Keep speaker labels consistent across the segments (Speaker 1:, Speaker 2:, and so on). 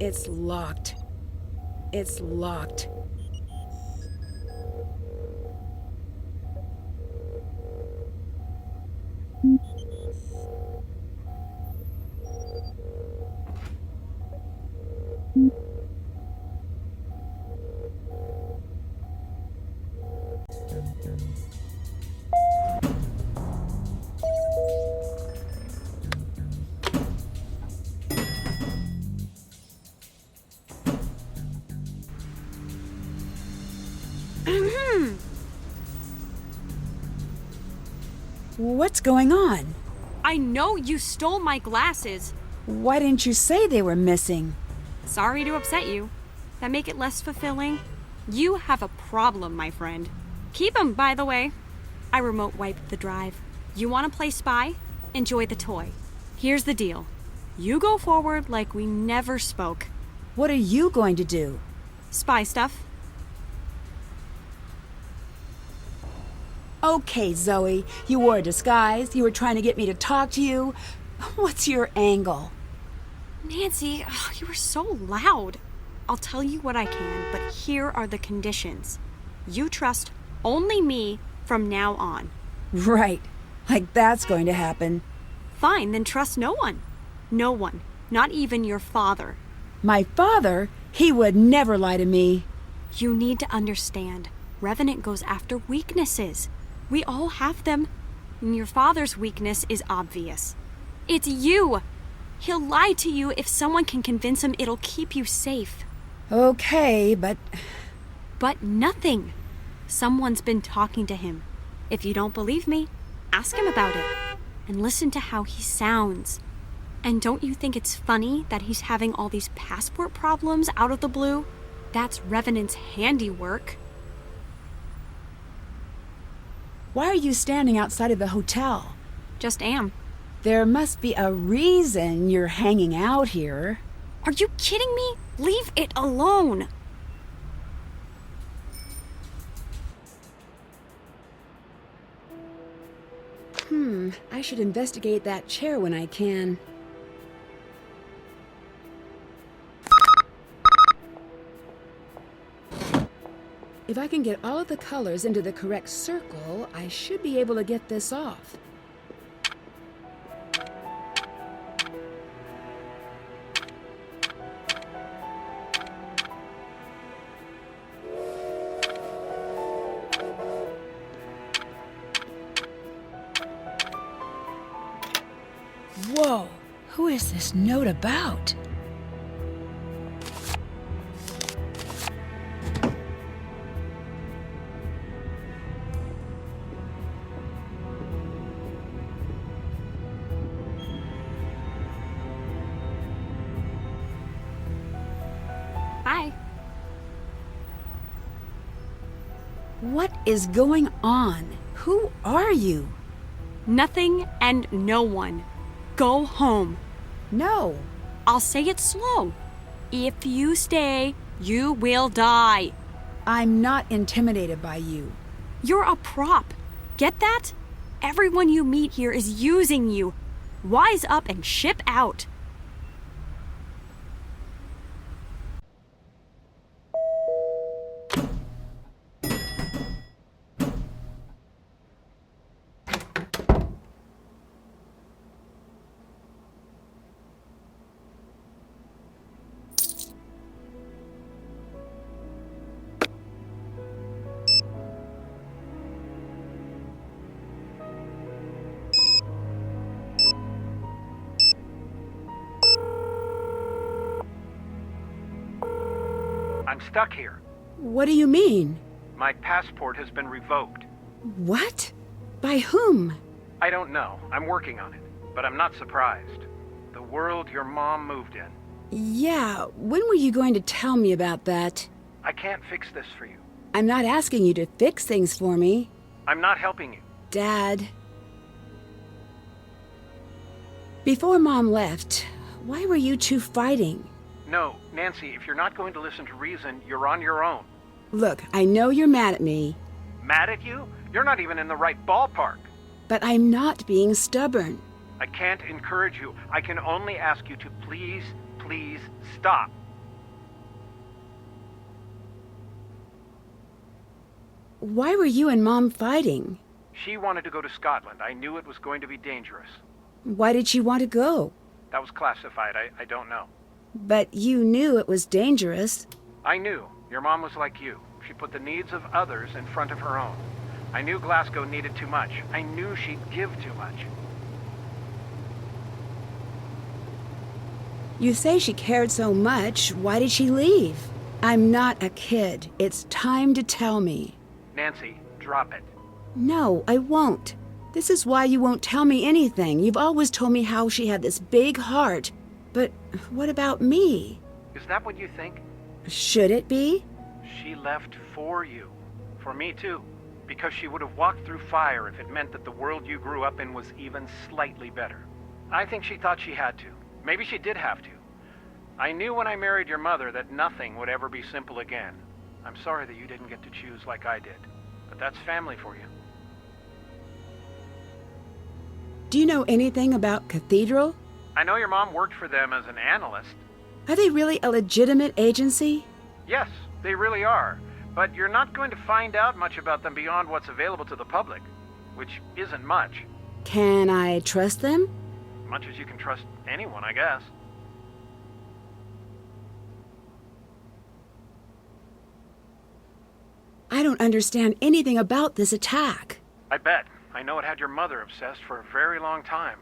Speaker 1: It's locked. It's locked. What's going on?
Speaker 2: I know you stole my glasses.
Speaker 1: Why didn't you say they were missing?
Speaker 2: Sorry to upset you. That make it less fulfilling? You have a problem, my friend. Keep 'em, by the way. I remote wiped the drive. You want to play spy? Enjoy the toy. Here's the deal. You go forward like we never spoke.
Speaker 1: What are you going to do?
Speaker 2: Spy stuff.
Speaker 1: Okay, Zoe, you wore a disguise. You were trying to get me to talk to you. What's your angle?
Speaker 2: Nancy, you are so loud. I'll tell you what I can, but here are the conditions. You trust only me from now on.
Speaker 1: Right. Like that's going to happen.
Speaker 2: Fine, then trust no one. No one. Not even your father.
Speaker 1: My father? He would never lie to me.
Speaker 2: You need to understand. Revenant goes after weaknesses. We all have them. And your father's weakness is obvious. It's you. He'll lie to you if someone can convince him it'll keep you safe.
Speaker 1: Okay, but...
Speaker 2: But nothing. Someone's been talking to him. If you don't believe me, ask him about it. And listen to how he sounds. And don't you think it's funny that he's having all these passport problems out of the blue? That's Revenant's handiwork.
Speaker 1: Why are you standing outside of the hotel?
Speaker 2: Just am.
Speaker 1: There must be a reason you're hanging out here.
Speaker 2: Are you kidding me? Leave it alone.
Speaker 1: I should investigate that chair when I can. If I can get all of the colors into the correct circle, I should be able to get this off. Whoa! Who is this note about?
Speaker 2: Hi.
Speaker 1: What is going on? Who are you?
Speaker 2: Nothing and no one. Go home.
Speaker 1: No.
Speaker 2: I'll say it slow. If you stay, you will die.
Speaker 1: I'm not intimidated by you.
Speaker 2: You're a prop. Get that? Everyone you meet here is using you. Wise up and ship out.
Speaker 3: I'm stuck here.
Speaker 1: What do you mean?
Speaker 3: My passport has been revoked.
Speaker 1: What? By whom?
Speaker 3: I don't know. I'm working on it. But I'm not surprised. The world your mom moved in.
Speaker 1: Yeah, when were you going to tell me about that?
Speaker 3: I can't fix this for you.
Speaker 1: I'm not asking you to fix things for me.
Speaker 3: I'm not helping you.
Speaker 1: Dad. Before Mom left, why were you two fighting?
Speaker 3: No, Nancy, if you're not going to listen to reason, you're on your own.
Speaker 1: Look, I know you're mad at me.
Speaker 3: Mad at you? You're not even in the right ballpark.
Speaker 1: But I'm not being stubborn.
Speaker 3: I can't encourage you. I can only ask you to please, please stop.
Speaker 1: Why were you and Mom fighting?
Speaker 3: She wanted to go to Scotland. I knew it was going to be dangerous.
Speaker 1: Why did she want to go?
Speaker 3: That was classified. I don't know.
Speaker 1: But you knew it was dangerous.
Speaker 3: I knew. Your mom was like you. She put the needs of others in front of her own. I knew Glasgow needed too much. I knew she'd give too much.
Speaker 1: You say she cared so much. Why did she leave? I'm not a kid. It's time to tell me.
Speaker 3: Nancy, drop it.
Speaker 1: No, I won't. This is why you won't tell me anything. You've always told me how she had this big heart. But what about me?
Speaker 3: Is that what you think?
Speaker 1: Should it be?
Speaker 3: She left for you. For me too. Because she would have walked through fire if it meant that the world you grew up in was even slightly better. I think she thought she had to. Maybe she did have to. I knew when I married your mother that nothing would ever be simple again. I'm sorry that you didn't get to choose like I did. But that's family for you.
Speaker 1: Do you know anything about Cathedral?
Speaker 3: I know your mom worked for them as an analyst.
Speaker 1: Are they really a legitimate agency?
Speaker 3: Yes, they really are. But you're not going to find out much about them beyond what's available to the public, which isn't much.
Speaker 1: Can I trust them?
Speaker 3: Much as you can trust anyone, I guess.
Speaker 1: I don't understand anything about this attack.
Speaker 3: I bet. I know it had your mother obsessed for a very long time.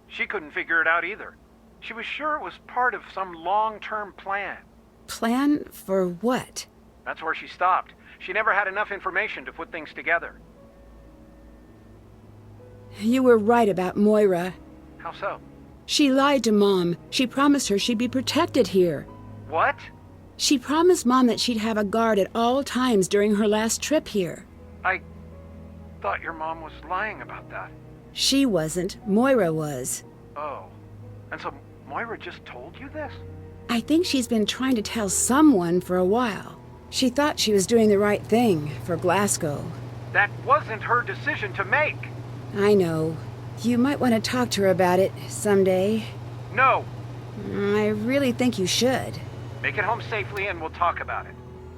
Speaker 3: She couldn't figure it out either. She was sure it was part of some long-term plan.
Speaker 1: Plan for what?
Speaker 3: That's where she stopped. She never had enough information to put things together.
Speaker 1: You were right about Moira.
Speaker 3: How so?
Speaker 1: She lied to Mom. She promised her she'd be protected here.
Speaker 3: What?
Speaker 1: She promised Mom that she'd have a guard at all times during her last trip here.
Speaker 3: I thought your mom was lying about that.
Speaker 1: She wasn't. Moira was.
Speaker 3: Oh. And so Moira just told you this?
Speaker 1: I think she's been trying to tell someone for a while. She thought she was doing the right thing for Glasgow.
Speaker 3: That wasn't her decision to make.
Speaker 1: I know. You might want to talk to her about it someday.
Speaker 3: No.
Speaker 1: I really think you should.
Speaker 3: Make it home safely and we'll talk about it.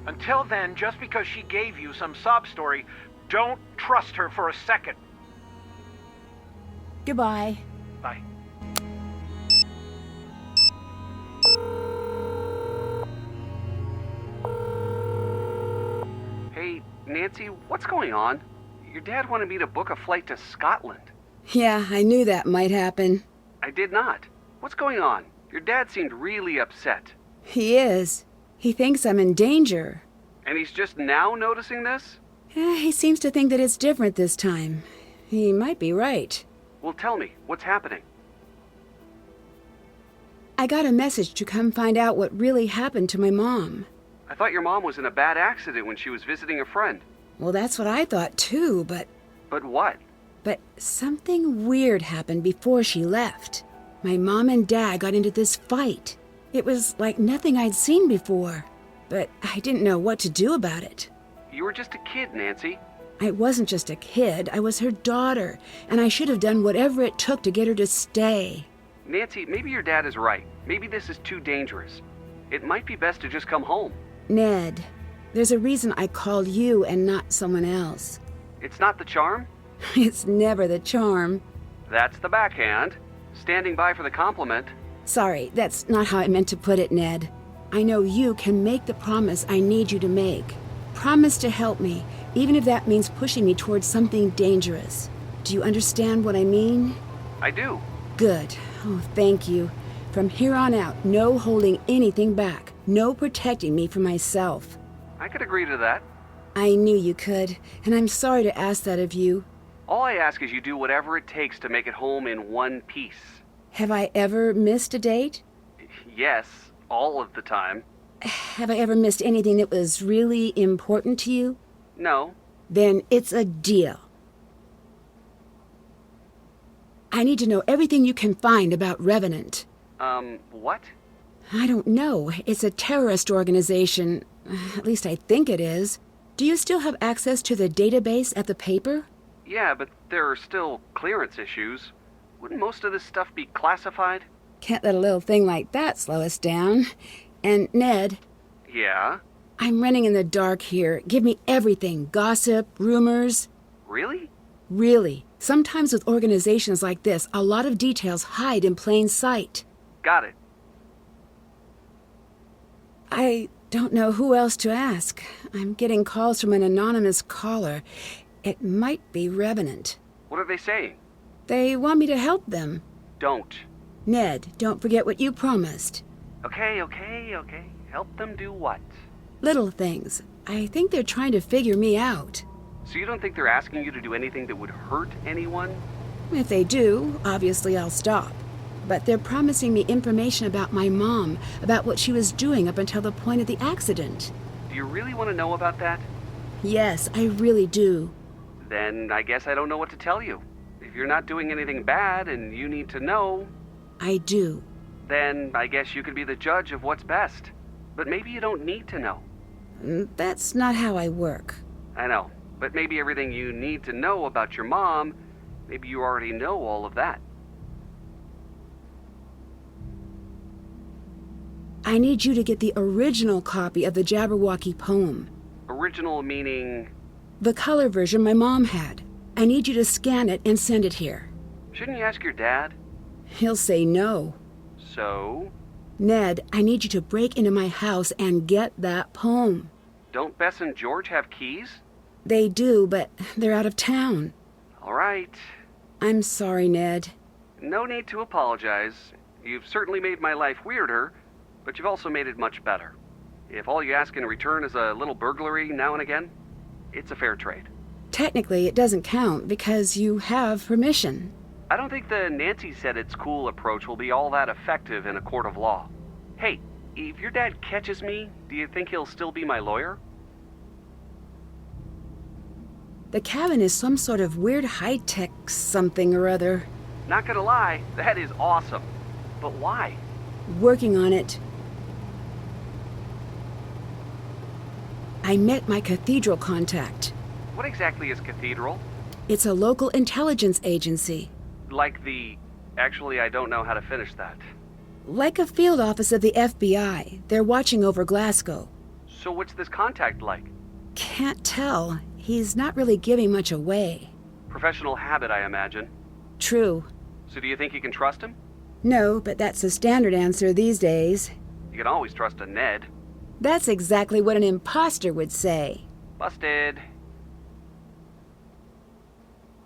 Speaker 3: Until then, just because she gave you some sob story, don't trust her for a second.
Speaker 1: Goodbye.
Speaker 3: Bye.
Speaker 4: Hey, Nancy, what's going on? Your dad wanted me to book a flight to Scotland.
Speaker 1: Yeah, I knew that might happen.
Speaker 4: I did not. What's going on? Your dad seemed really upset.
Speaker 1: He is. He thinks I'm in danger.
Speaker 4: And he's just now noticing this?
Speaker 1: He seems to think that it's different this time. He might be right.
Speaker 4: Well, tell me, what's happening?
Speaker 1: I got a message to come find out what really happened to my mom.
Speaker 4: I thought your mom was in a bad accident when she was visiting a friend.
Speaker 1: Well, that's what I thought too, but
Speaker 4: But what?
Speaker 1: something weird happened before she left. My mom and Dad got into this fight. It was like nothing I'd seen before, but I didn't know what to do about it.
Speaker 4: You were just a kid, Nancy.
Speaker 1: I wasn't just a kid, I was her daughter, and I should have done whatever it took to get her to stay.
Speaker 4: Nancy, maybe your dad is right. Maybe this is too dangerous. It might be best to just come home.
Speaker 1: Ned, there's a reason I called you and not someone else.
Speaker 4: It's not the charm?
Speaker 1: It's never the charm.
Speaker 4: That's the backhand. Standing by for the compliment.
Speaker 1: Sorry, that's not how I meant to put it, Ned. I know you can make the promise I need you to make. Promise to help me, even if that means pushing me towards something dangerous. Do you understand what I mean?
Speaker 4: I do.
Speaker 1: Good. Oh, thank you. From here on out, no holding anything back. No protecting me from myself.
Speaker 4: I could agree to that.
Speaker 1: I knew you could, and I'm sorry to ask that of you.
Speaker 4: All I ask is you do whatever it takes to make it home in one piece.
Speaker 1: Have I ever missed a date?
Speaker 4: Yes, all of the time.
Speaker 1: Have I ever missed anything that was really important to you?
Speaker 4: No.
Speaker 1: Then it's a deal. I need to know everything you can find about Revenant.
Speaker 4: What?
Speaker 1: I don't know. It's a terrorist organization. At least I think it is. Do you still have access to the database at the paper?
Speaker 4: Yeah, but there are still clearance issues. Wouldn't most of this stuff be classified?
Speaker 1: Can't let a little thing like that slow us down. And Ned,
Speaker 4: Yeah?
Speaker 1: I'm running in the dark here. Give me everything. Gossip, rumors.
Speaker 4: Really?
Speaker 1: Really. Sometimes with organizations like this, a lot of details hide in plain sight.
Speaker 4: Got it.
Speaker 1: I don't know who else to ask. I'm getting calls from an anonymous caller. It might be Revenant.
Speaker 4: What are they saying?
Speaker 1: They want me to help them.
Speaker 4: Don't.
Speaker 1: Ned, don't forget what you promised.
Speaker 4: Okay. Help them do what?
Speaker 1: Little things. I think they're trying to figure me out.
Speaker 4: So you don't think they're asking you to do anything that would hurt anyone?
Speaker 1: If they do, obviously I'll stop. But they're promising me information about my mom, about what she was doing up until the point of the accident.
Speaker 4: Do you really want to know about that?
Speaker 1: Yes, I really do.
Speaker 4: Then I guess I don't know what to tell you. If you're not doing anything bad and you need to know,
Speaker 1: I do.
Speaker 4: then I guess you could be the judge of what's best. But maybe you don't need to know.
Speaker 1: That's not how I work.
Speaker 4: I know, but maybe everything you need to know about your mom, maybe you already know all of that.
Speaker 1: I need you to get the original copy of the Jabberwocky poem.
Speaker 4: Original meaning...
Speaker 1: The color version my mom had. I need you to scan it and send it here.
Speaker 4: Shouldn't you ask your dad?
Speaker 1: He'll say no.
Speaker 4: So?
Speaker 1: Ned, I need you to break into my house and get that poem.
Speaker 4: Don't Bess and George have keys?
Speaker 1: They do, but they're out of town.
Speaker 4: All right.
Speaker 1: I'm sorry, Ned.
Speaker 4: No need to apologize. You've certainly made my life weirder, but you've also made it much better. If all you ask in return is a little burglary now and again, it's a fair trade.
Speaker 1: Technically, it doesn't count because you have permission.
Speaker 4: I don't think the Nancy said it's cool approach will be all that effective in a court of law. Hey, if your dad catches me, do you think he'll still be my lawyer?
Speaker 1: The cabin is some sort of weird high-tech something or other.
Speaker 4: Not gonna lie, that is awesome. But why?
Speaker 1: Working on it. I met my cathedral contact.
Speaker 4: What exactly is Cathedral?
Speaker 1: It's a local intelligence agency.
Speaker 4: Like the... Actually, I don't know how to finish that.
Speaker 1: Like a field office of the FBI. They're watching over Glasgow.
Speaker 4: So what's this contact like?
Speaker 1: Can't tell. He's not really giving much away.
Speaker 4: Professional habit, I imagine.
Speaker 1: True.
Speaker 4: So do you think you can trust him?
Speaker 1: No, but that's the standard answer these days.
Speaker 4: You can always trust a Ned.
Speaker 1: That's exactly what an imposter would say.
Speaker 4: Busted.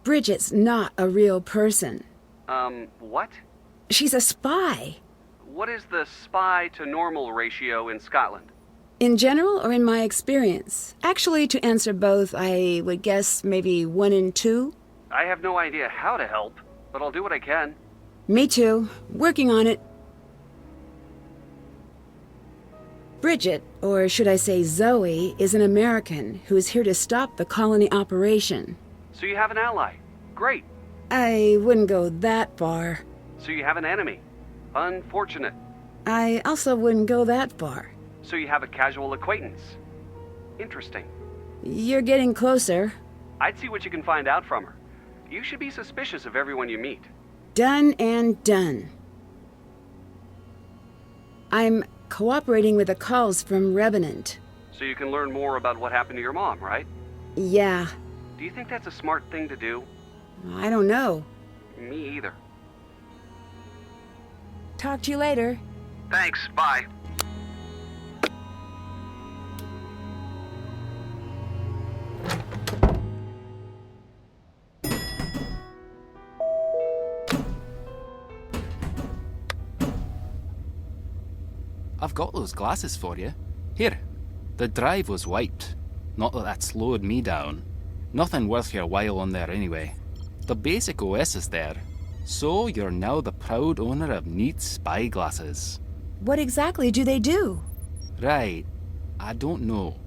Speaker 1: Bridget's not a real person.
Speaker 4: What?
Speaker 1: She's a spy.
Speaker 4: What is the spy to normal ratio in Scotland?
Speaker 1: In general or in my experience? Actually, to answer both, I would guess maybe 1 in 2.
Speaker 4: I have no idea how to help, but I'll do what I can.
Speaker 1: Me too. Working on it. Bridget, or should I say Zoe, is an American who's here to stop the colony operation.
Speaker 4: So you have an ally. Great.
Speaker 1: I wouldn't go that far.
Speaker 4: So you have an enemy. Unfortunate.
Speaker 1: I also wouldn't go that far.
Speaker 4: So you have a casual acquaintance. Interesting.
Speaker 1: You're getting closer.
Speaker 4: I'd see what you can find out from her. You should be suspicious of everyone you meet.
Speaker 1: Done and done. I'm cooperating with the calls from Revenant.
Speaker 4: So you can learn more about what happened to your mom, right?
Speaker 1: Yeah.
Speaker 4: Do you think that's a smart thing to do?
Speaker 1: I don't know.
Speaker 4: Me either.
Speaker 1: Talk to you later.
Speaker 4: Thanks, bye.
Speaker 5: I've got those glasses for you. Here, the drive was wiped. Not that that slowed me down. Nothing worth your while on there anyway. The basic OS is there. So you're now the proud owner of neat spy glasses.
Speaker 1: What exactly do they do?
Speaker 5: Right, I don't know.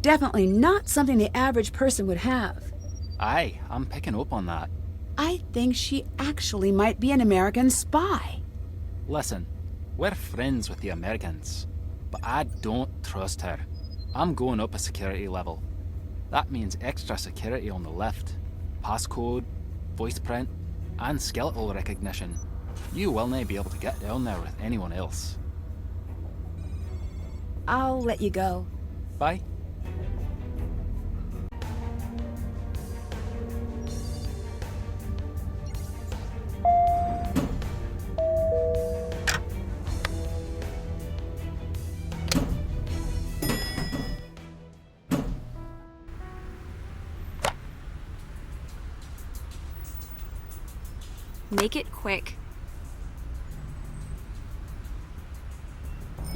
Speaker 1: Definitely not something the average person would have.
Speaker 5: Aye, I'm picking up on that.
Speaker 1: I think she actually might be an American spy.
Speaker 5: Listen, we're friends with the Americans, but I don't trust her. I'm going up a security level. That means extra security on the lift, passcode, voice print, and skeletal recognition. You will not be able to get down there with anyone else.
Speaker 1: I'll let you go.
Speaker 5: Bye.
Speaker 2: Make it quick.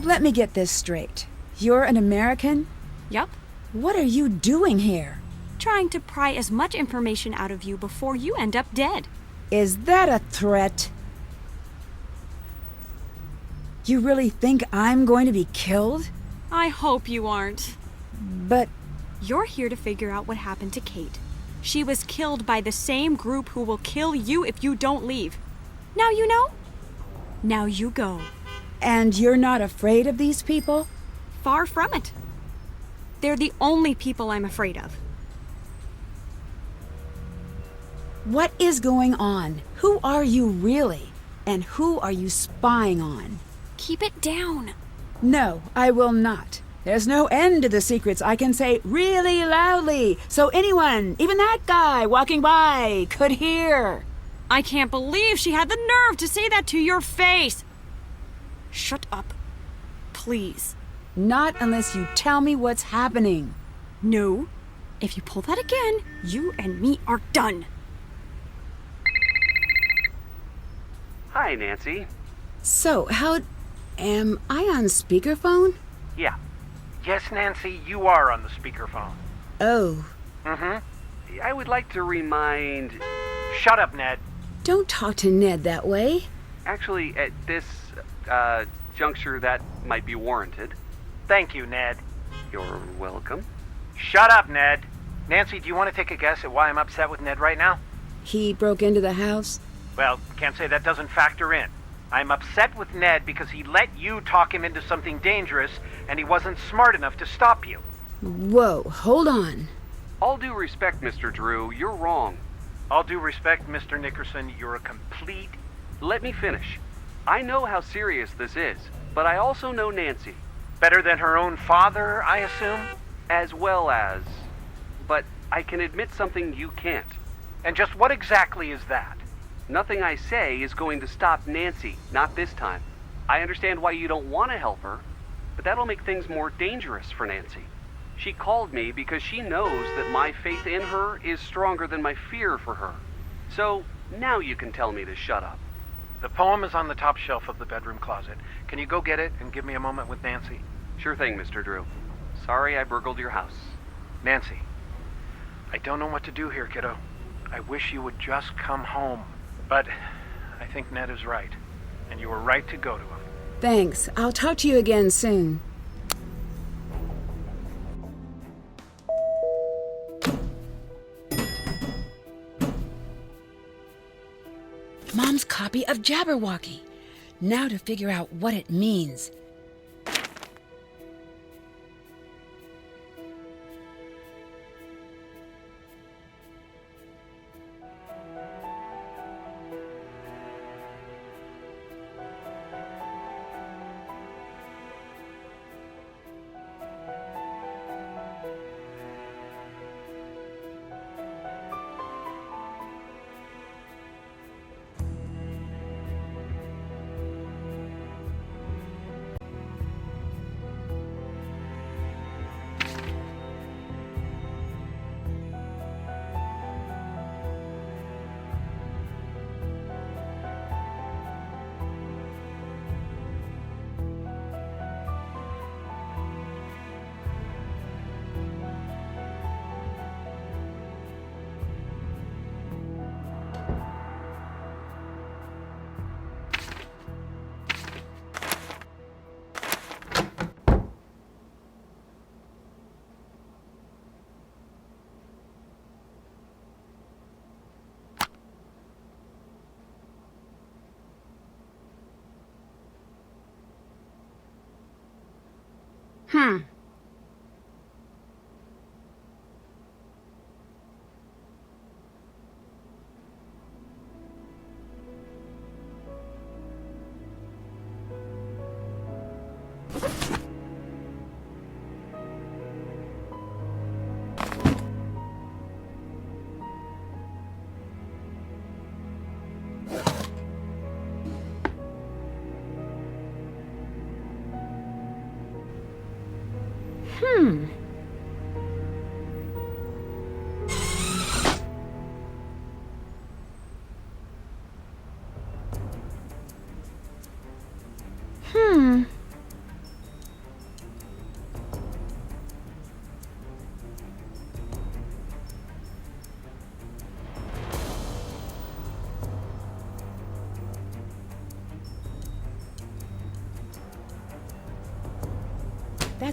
Speaker 1: Let me get this straight. You're an American?
Speaker 2: Yup.
Speaker 1: What are you doing here?
Speaker 2: Trying to pry as much information out of you before you end up dead.
Speaker 1: Is that a threat? You really think I'm going to be killed?
Speaker 2: I hope you aren't.
Speaker 1: But
Speaker 2: You're here to figure out what happened to Kate. She was killed by the same group who will kill you if you don't leave. Now you know? Now you go.
Speaker 1: and you're not afraid of these people?
Speaker 2: Far from it. They're the only people I'm afraid of.
Speaker 1: What is going on? Who are you really? And who are you spying on?
Speaker 2: Keep it down.
Speaker 1: No, I will not. There's no end to the secrets I can say really loudly, so anyone, even that guy walking by, could hear.
Speaker 2: I can't believe she had the nerve to say that to your face. Shut up. Please.
Speaker 1: Not unless you tell me what's happening.
Speaker 2: No. If you pull that again, you and me are done.
Speaker 4: Hi, Nancy.
Speaker 1: So, am I on speakerphone?
Speaker 4: Yeah.
Speaker 3: Yes, Nancy, you are on the speakerphone.
Speaker 1: Oh.
Speaker 3: Mm-hmm.
Speaker 4: I would like to remind...
Speaker 3: Shut up, Ned.
Speaker 1: Don't talk to Ned that way.
Speaker 4: Actually, at this juncture, that might be warranted.
Speaker 3: Thank you, Ned.
Speaker 4: You're welcome.
Speaker 3: Shut up, Ned. Nancy, do you want to take a guess at why I'm upset with Ned right now?
Speaker 1: He broke into the house?
Speaker 3: Well, can't say that doesn't factor in. I'm upset with Ned because he let you talk him into something dangerous, and he wasn't smart enough to stop you.
Speaker 1: Whoa, hold on.
Speaker 4: All due respect, Mr. Drew, you're wrong.
Speaker 3: All due respect, Mr. Nickerson, you're a complete...
Speaker 4: Let me finish. I know how serious this is, but I also know Nancy.
Speaker 3: Better than her own father, I assume?
Speaker 4: As well as... But I can admit something you can't.
Speaker 3: And just what exactly is that?
Speaker 4: Nothing I say is going to stop Nancy, not this time. I understand why you don't want to help her, but that'll make things more dangerous for Nancy. She called me because she knows that my faith in her is stronger than my fear for her. So, now you can tell me to shut up.
Speaker 3: The poem is on the top shelf of the bedroom closet. Can you go get it and give me a moment with Nancy?
Speaker 4: Sure thing, Mr. Drew. Sorry I burgled your house.
Speaker 3: Nancy, I don't know what to do here, kiddo. I wish you would just come home. But I think Ned is right, and you were right to go to him.
Speaker 1: Thanks. I'll talk to you again soon. Mom's copy of Jabberwocky. Now to figure out what it means.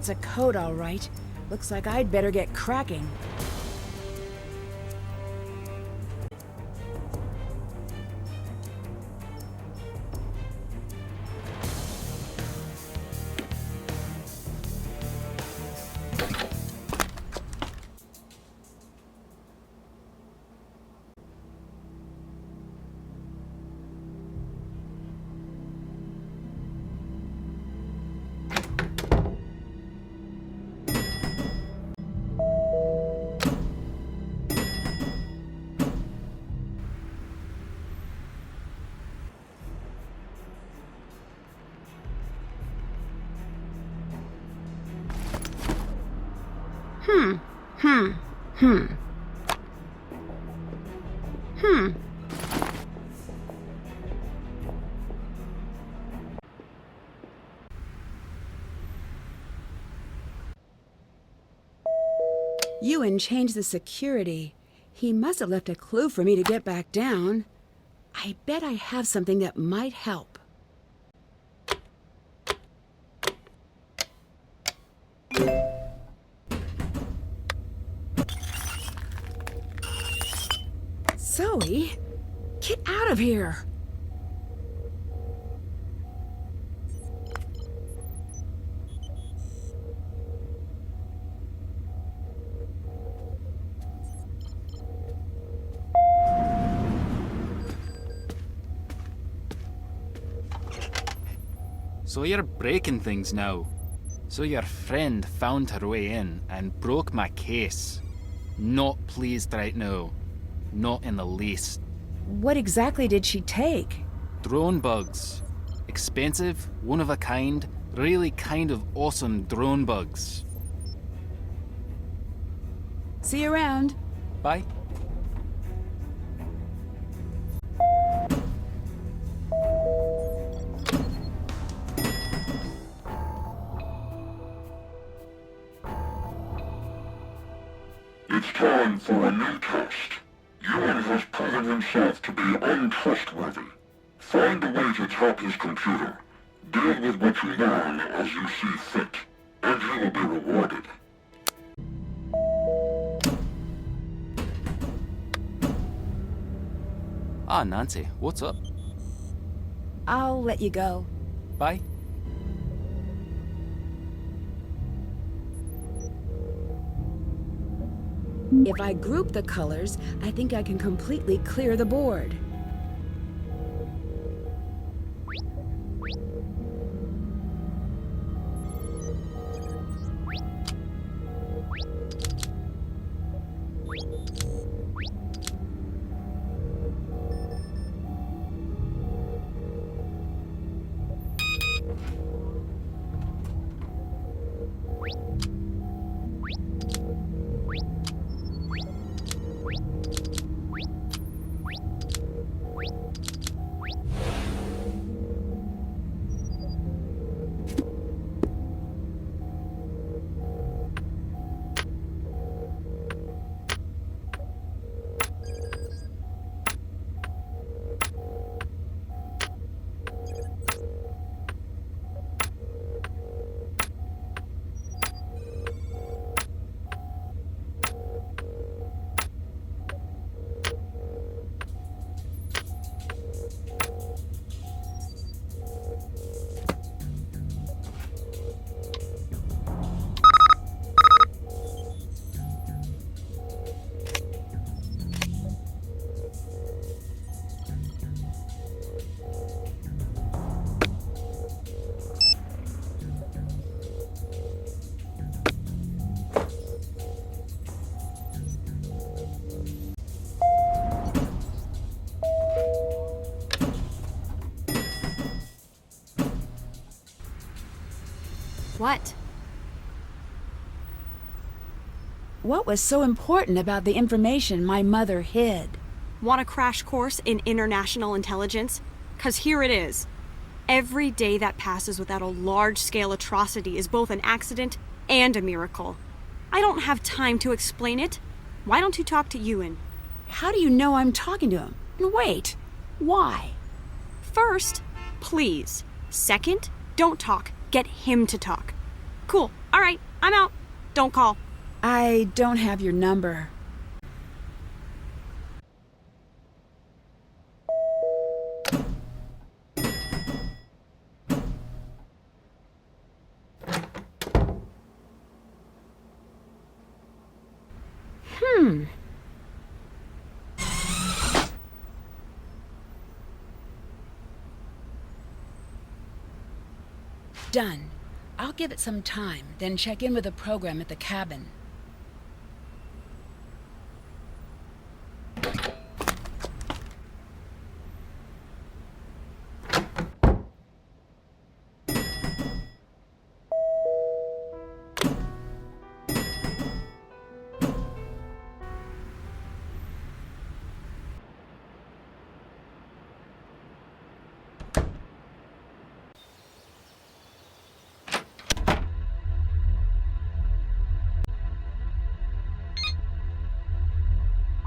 Speaker 1: That's a code, all right. Looks like I'd better get cracking. Ewan changed the security. He must have left a clue for me to get back down. I bet I have something that might help. Zoe, get out of here!
Speaker 5: So you're breaking things now. So your friend found her way in and broke my case. Not pleased right now. Not in the least.
Speaker 1: What exactly did she take?
Speaker 5: Drone bugs. Expensive, one of a kind, really kind of awesome drone bugs.
Speaker 1: See you around.
Speaker 5: Bye.
Speaker 6: It's time for a new test. Ewan has proven himself to be untrustworthy. Find a way to tap his computer. Deal with what you learn as you see fit, and you will be rewarded.
Speaker 5: Ah, Nancy, what's up?
Speaker 1: I'll let you go.
Speaker 5: Bye.
Speaker 1: If I group the colors, I think I can completely clear the board.
Speaker 2: What?
Speaker 1: What was so important about the information my mother hid?
Speaker 2: Want a crash course in international intelligence? 'Cause here it is. Every day that passes without a large-scale atrocity is both an accident and a miracle. I don't have time to explain it. Why don't you talk to Ewan?
Speaker 1: How do you know I'm talking to him? And wait, why?
Speaker 2: First, please. Second, don't talk. Get him to talk. Cool. All right, I'm out. Don't call.
Speaker 1: I don't have your number. Done. I'll give it some time, then check in with the program at the cabin.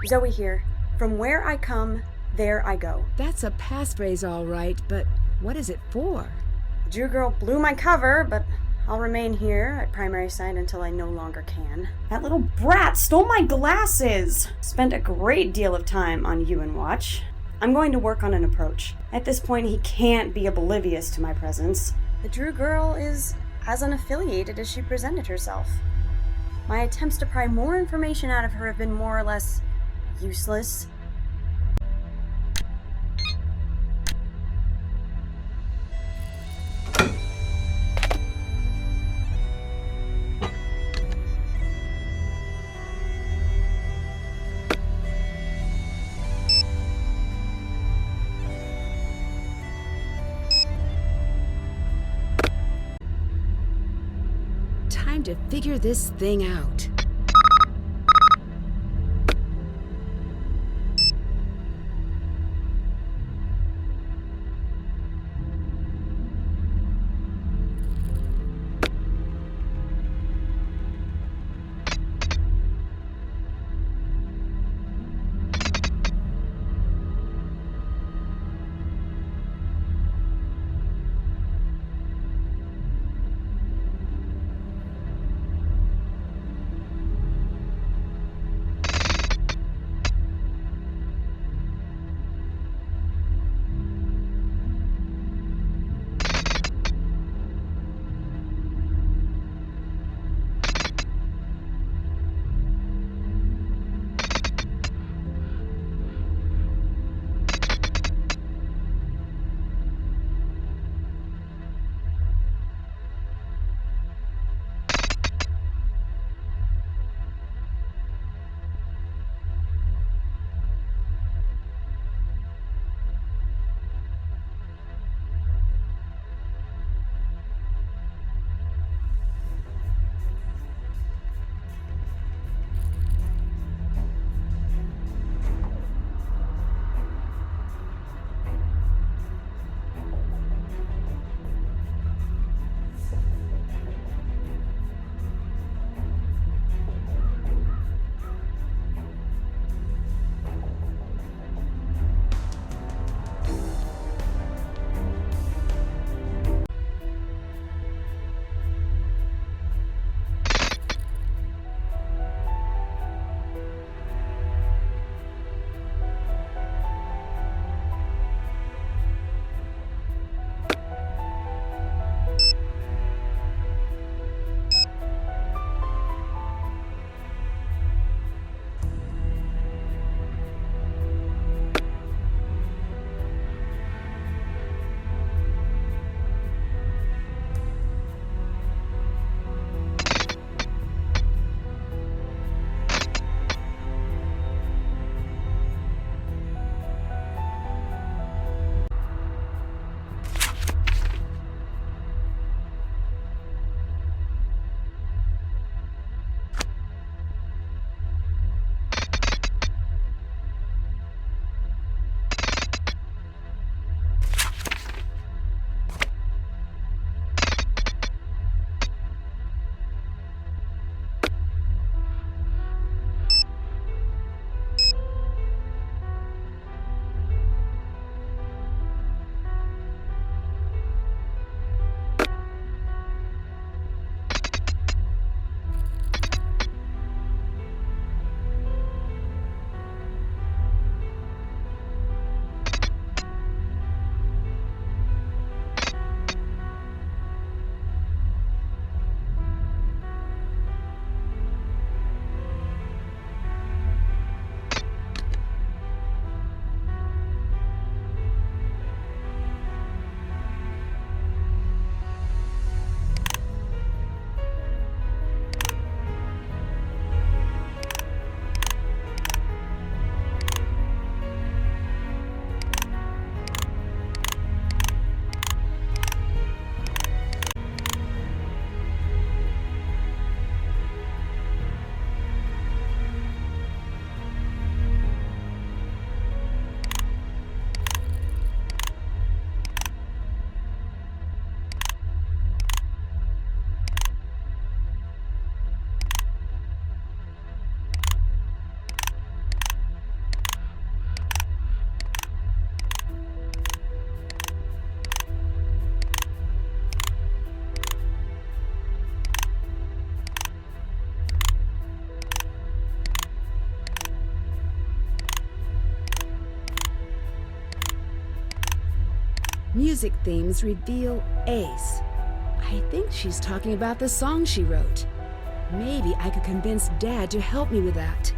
Speaker 7: Zoe here. From where I come, there I go.
Speaker 1: That's a passphrase, all right, but what is it for?
Speaker 7: The Drew girl blew my cover, but I'll remain here at primary site until I no longer can. That little brat stole my glasses! Spent a great deal of time on UN Watch. I'm going to work on an approach. At this point, he can't be oblivious to my presence. The Drew girl is as unaffiliated as she presented herself. My attempts to pry more information out of her have been more or less useless.
Speaker 1: Time to figure this thing out. Music themes reveal Ace. I think she's talking about the song she wrote. Maybe I could convince Dad to help me with that.